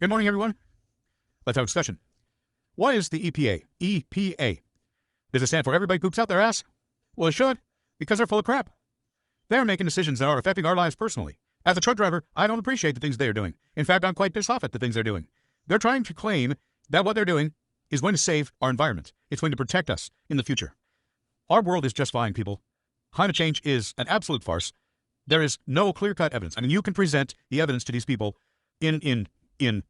Good morning, everyone. Let's have a discussion. What is the EPA? EPA. Does it stand for everybody poops out their ass? Well, it should, because they're full of crap. They're making decisions that are affecting our lives personally. As a truck driver, I don't appreciate the things they are doing. In fact, I'm quite pissed off at the things they're doing. They're trying to claim that what they're doing is going to save our environment. It's going to protect us in the future. Our world is just fine, people. Climate change is an absolute farce. There is no clear-cut evidence. I mean, you can present the evidence to these people in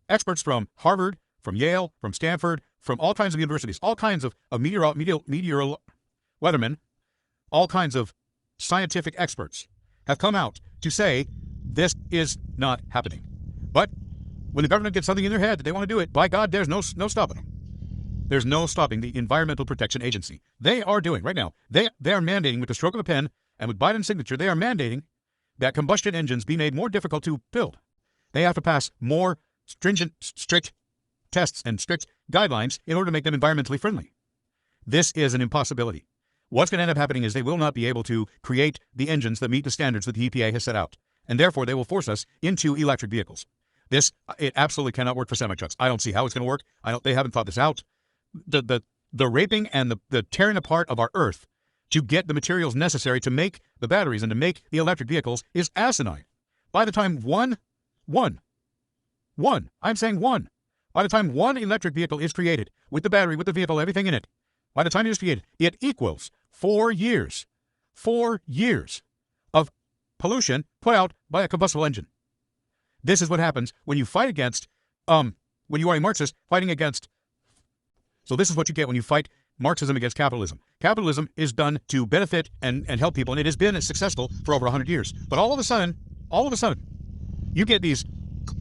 experts from Harvard, from Yale, from Stanford, from all kinds of universities, all kinds of weathermen, all kinds of scientific experts have come out to say this is not happening. But when the government gets something in their head that they want to do it, by God, there's no stopping them. There's no stopping the Environmental Protection Agency. They are doing, right now, they are mandating with the stroke of a pen and with Biden's signature, they are mandating that combustion engines be made more difficult to build. They have to pass more stringent, strict tests and strict guidelines in order to make them environmentally friendly. This is an impossibility. What's going to end up happening is they will not be able to create the engines that meet the standards that the EPA has set out, and therefore they will force us into electric vehicles. It absolutely cannot work for semi-trucks. I don't see how it's going to work. They haven't thought this out. The raping and the tearing apart of our Earth to get the materials necessary to make the batteries and to make the electric vehicles is asinine. By the time one, I'm saying one, by the time one electric vehicle is created, with the battery, with the vehicle, everything in it, by the time it is created, it equals 4 years of pollution put out by a combustible engine. This is what happens when you fight against, when you are a Marxist fighting against. So this is what you get when you fight Marxism against capitalism. Capitalism is done to benefit and help people, and it has been successful for over 100 years. But all of a sudden, you get these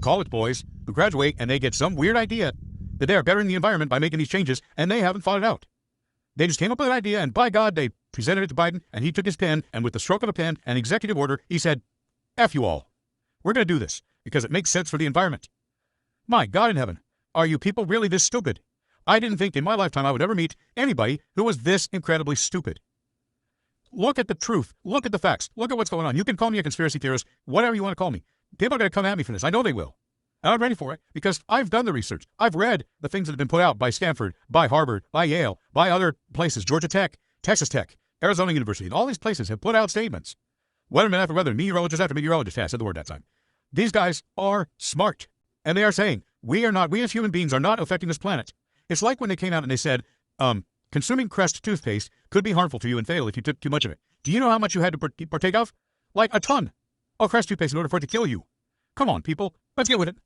college boys who graduate and they get some weird idea that they are bettering the environment by making these changes, and they haven't thought it out. They just came up with an idea, and by God, they presented it to Biden, and he took his pen, and with the stroke of a pen, an executive order, he said, F you all. We're going to do this because it makes sense for the environment. My God in heaven, are you people really this stupid? I didn't think in my lifetime I would ever meet anybody who was this incredibly stupid. Look at the truth. Look at the facts. Look at what's going on. You can call me a conspiracy theorist, whatever you want to call me. People are going to come at me for this. I know they will. And I'm ready for it because I've done the research. I've read the things that have been put out by Stanford, by Harvard, by Yale, by other places, Georgia Tech, Texas Tech, Arizona University, and all these places have put out statements. Weatherman after weatherman, meteorologist after meteorologist has said the word that time. These guys are smart, and they are saying, we as human beings are not affecting this planet. It's like when they came out and they said, consuming Crest toothpaste could be harmful to you and fatal if you took too much of it. Do you know how much you had to partake of? Like a ton of Crest toothpaste in order for it to kill you. Come on, people. Let's get with it.